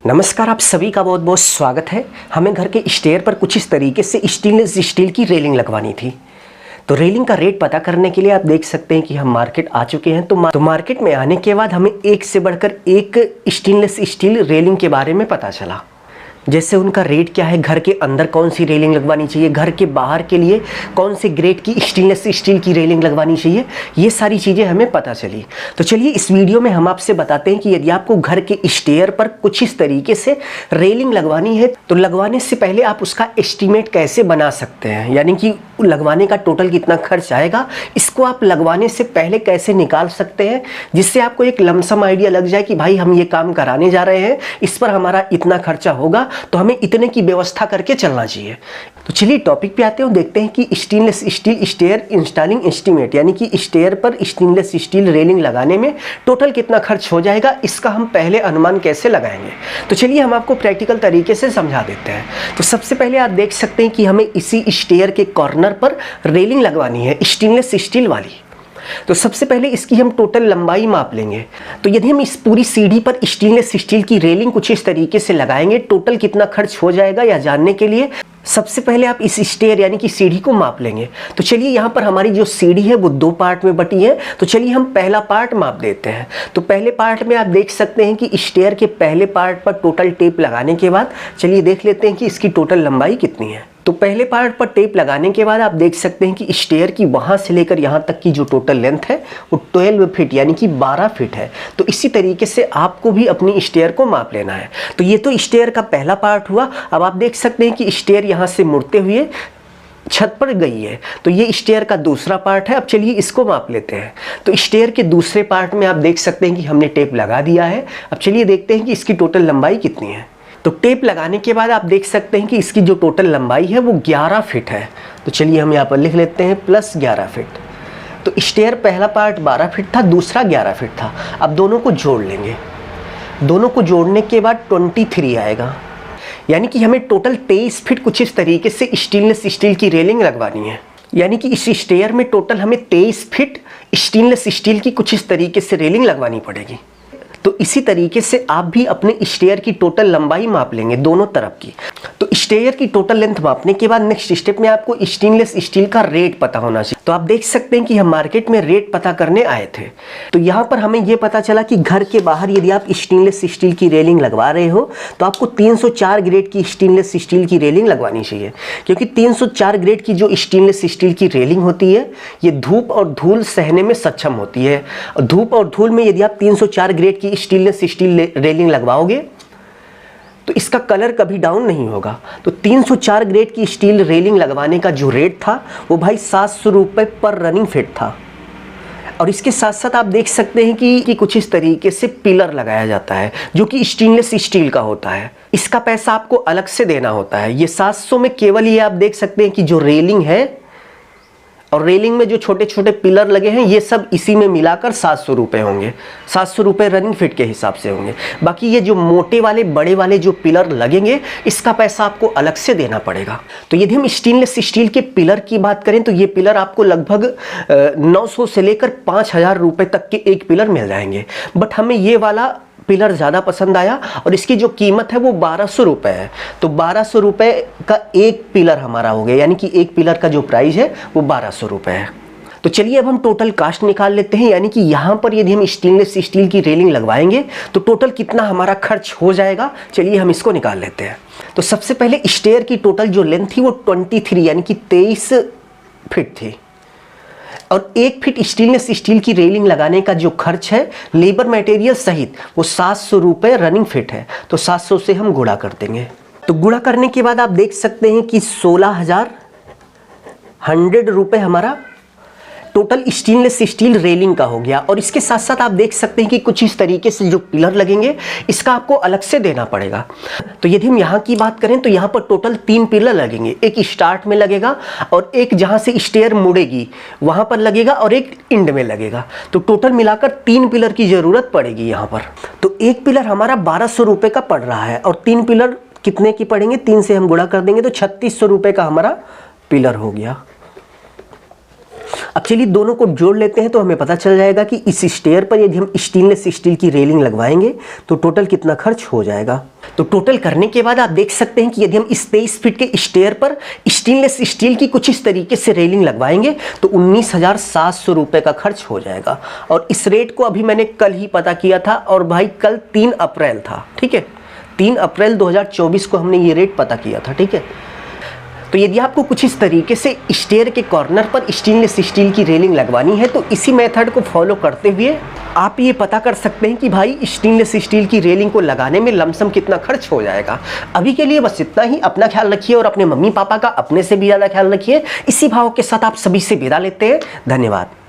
नमस्कार, आप सभी का बहुत बहुत स्वागत है। हमें घर के स्टेयर पर कुछ इस तरीके से स्टेनलेस स्टील की रेलिंग लगवानी थी। तो रेलिंग का रेट पता करने के लिए आप देख सकते हैं कि हम मार्केट आ चुके हैं। तो मार्केट में आने के बाद हमें एक से बढ़कर एक स्टेनलेस स्टील रेलिंग के बारे में पता चला। जैसे उनका रेट क्या है, घर के अंदर कौन सी रेलिंग लगवानी चाहिए, घर के बाहर के लिए कौन से ग्रेड की स्टेनलेस स्टील की रेलिंग लगवानी चाहिए, ये सारी चीज़ें हमें पता चली। तो चलिए इस वीडियो में हम आपसे बताते हैं कि यदि आपको घर के स्टेयर पर कुछ इस तरीके से रेलिंग लगवानी है तो लगवाने से पहले आप उसका एस्टीमेट कैसे बना सकते हैं, यानी कि लगवाने का टोटल कितना खर्च आएगा, इसको आप लगवाने से पहले कैसे निकाल सकते हैं, जिससे आपको एक लमसम आइडिया लग जाए कि भाई हम ये काम कराने जा रहे हैं, इस पर हमारा इतना खर्चा होगा, तो हमें इतने की व्यवस्था करके चलना चाहिए। तो चलिए टॉपिक पे आते हैं और देखते हैं कि stainless steel stair installing estimate, यानी कि स्टेयर पर स्टेनलेस स्टील रेलिंग लगाने में टोटल कितना खर्च हो जाएगा, इसका हम पहले अनुमान कैसे लगाएंगे। तो चलिए हम आपको प्रैक्टिकल तरीके से समझा देते हैं। तो सबसे पहले आप देख सकते हैं कि हमें इसी स्टेयर के कॉर्नर पर रेलिंग लगवानी है स्टेनलेस स्टील वाली। तो सबसे पहले इसकी हम टोटल लंबाई माप लेंगे। तो यदि हम इस पूरी सीढ़ी पर स्टेनलेस स्टील की रेलिंग कुछ इस तरीके से लगाएंगे, टोटल कितना खर्च हो जाएगा या जानने के लिए सबसे पहले आप इस स्टेयर यानी कि सीढ़ी को माप लेंगे। तो चलिए यहाँ पर हमारी जो सीढ़ी है वो दो पार्ट में बटी है। तो चलिए हम पहला पार्ट माप देते हैं। तो पहले पार्ट में आप देख सकते हैं कि स्टेयर के पहले पार्ट पर टोटल टेप लगाने के बाद चलिए देख लेते हैं कि इसकी टोटल लंबाई कितनी है। तो पहले पार्ट पर टेप लगाने के बाद आप देख सकते हैं कि स्टेयर की वहाँ से लेकर यहाँ तक की जो टोटल लेंथ है वो 12 फीट यानी कि 12 फीट है। तो इसी तरीके से आपको भी अपनी स्टेयर को माप लेना है। तो ये तो स्टेयर का पहला पार्ट हुआ। अब आप देख सकते हैं कि स्टेयर यहाँ से मुड़ते हुए छत पर गई है। तो ये स्टेयर का दूसरा पार्ट है। अब चलिए इसको माप लेते हैं। तो स्टेयर के दूसरे पार्ट में आप देख सकते हैं कि हमने टेप लगा दिया है। अब चलिए देखते हैं कि इसकी टोटल लंबाई कितनी है। तो टेप लगाने के बाद आप देख सकते हैं कि इसकी जो टोटल लंबाई है वो 11 फीट है। तो चलिए हम यहाँ पर लिख लेते हैं प्लस 11 फीट। तो स्टेयर पहला पार्ट 12 फीट था, दूसरा 11 फीट था। अब दोनों को जोड़ लेंगे। दोनों को जोड़ने के बाद 23 आएगा, यानी कि हमें टोटल 23 फीट कुछ इस तरीके से स्टेनलेस स्टील की रेलिंग लगवानी है। यानी कि इस स्टेयर में टोटल हमें 23 फीट स्टेनलेस स्टील की कुछ इस तरीके से रेलिंग लगवानी पड़ेगी। तो इसी तरीके से आप भी अपने स्टेयर की टोटल लंबाई माप लेंगे दोनों तरफ की। तो स्टेयर की टोटल लेंथ मापने के बाद नेक्स्ट स्टेप में आपको स्टेनलेस स्टील का रेट पता होना चाहिए। तो आप देख सकते हैं कि हम मार्केट में रेट पता करने आए थे। तो यहाँ पर हमें यह पता चला कि घर के बाहर यदि आप स्टेनलेस स्टील की रेलिंग लगवा रहे हो तो आपको 304 ग्रेड की स्टेनलेस स्टील की रेलिंग लगवानी चाहिए, क्योंकि 304 ग्रेड की जो स्टेनलेस स्टील की रेलिंग होती है ये धूप और धूल सहने में सक्षम होती है। धूप और धूल में यदि आप 304 ग्रेड की स्टेनलेस स्टील रेलिंग लगवाओगे तो इसका कलर कभी डाउन नहीं होगा। तो 304 ग्रेड की स्टील रेलिंग लगवाने का जो रेट था वो भाई 700 रुपये पर रनिंग फीट था। और इसके साथ साथ आप देख सकते हैं कि कुछ इस तरीके से पिलर लगाया जाता है जो कि स्टेनलेस स्टील का होता है। इसका पैसा आपको अलग से देना होता है। ये 700 में केवल ये आप देख सकते हैं कि जो रेलिंग है और रेलिंग में जो छोटे छोटे पिलर लगे हैं ये सब इसी में मिलाकर 700 रुपये होंगे। 700 रुपये रनिंग फीट के हिसाब से होंगे। बाकी ये जो मोटे वाले बड़े वाले जो पिलर लगेंगे इसका पैसा आपको अलग से देना पड़ेगा। तो यदि हम स्टेनलेस स्टील के पिलर की बात करें तो ये पिलर आपको लगभग 900 से लेकर 5000 रुपये तक के एक पिलर मिल जाएंगे। बट हमें ये वाला पिलर ज़्यादा पसंद आया और इसकी जो कीमत है वो 1200 रुपये है। तो 1200 रुपये का एक पिलर हमारा हो गया, यानी कि एक पिलर का जो प्राइस है वो 1200 रुपये है। तो चलिए अब हम टोटल कास्ट निकाल लेते हैं, यानी कि यहाँ पर यदि हम स्टेनलेस स्टील की रेलिंग लगवाएंगे तो टोटल कितना हमारा खर्च हो जाएगा। चलिए हम इसको निकाल लेते हैं। तो सबसे पहले स्टेयर की टोटल जो लेंथ थी वो 23 यानी कि 23 फीट थी और 1 फीट स्टेनलेस स्टील की रेलिंग लगाने का जो खर्च है लेबर मटेरियल सहित वो 700 रुपये रनिंग फीट है। तो 700 से हम गुणा कर देंगे। तो गुणा करने के बाद आप देख सकते हैं कि 16,100 रुपये हमारा टोटल स्टेनलेस स्टील रेलिंग का हो गया। और इसके साथ साथ आप देख सकते हैं कि कुछ इस तरीके से जो पिलर लगेंगे इसका आपको अलग से देना पड़ेगा। तो यदि हम यहाँ की बात करें तो यहाँ पर टोटल 3 पिलर लगेंगे। एक स्टार्ट में लगेगा और एक जहाँ से स्टेयर मुड़ेगी वहाँ पर लगेगा और एक इंड में लगेगा। तो टोटल मिलाकर 3 पिलर की ज़रूरत पड़ेगी यहाँ पर। तो एक पिलर हमारा 1200 रुपये का पड़ रहा है और 3 पिलर कितने की पड़ेंगे, 3 से हम गुणा कर देंगे तो 3600 रुपये का हमारा पिलर हो गया। अब चलिए दोनों को जोड़ लेते हैं तो हमें पता चल जाएगा कि इस स्टेयर पर यदि हम स्टेनलेस स्टील की रेलिंग लगवाएंगे तो टोटल कितना खर्च हो जाएगा। तो टोटल करने के बाद आप देख सकते हैं कि यदि हम इस 23 फीट के स्टेयर पर स्टेनलेस स्टील की कुछ इस तरीके से रेलिंग लगवाएंगे तो 19,700 रुपये का खर्च हो जाएगा। और इस रेट को अभी मैंने कल ही पता किया था और भाई कल 3 अप्रैल था, ठीक है, 3 अप्रैल 2024 को हमने ये रेट पता किया था, ठीक है। तो यदि आपको कुछ इस तरीके से स्टेयर के कॉर्नर पर स्टेनलेस स्टील की रेलिंग लगवानी है तो इसी मेथड को फॉलो करते हुए आप ये पता कर सकते हैं कि भाई स्टेनलेस स्टील की रेलिंग को लगाने में लमसम कितना खर्च हो जाएगा। अभी के लिए बस इतना ही। अपना ख्याल रखिए और अपने मम्मी पापा का अपने से भी ज़्यादा ख्याल रखिए। इसी भाव के साथ आप सभी से विदा लेते हैं। धन्यवाद।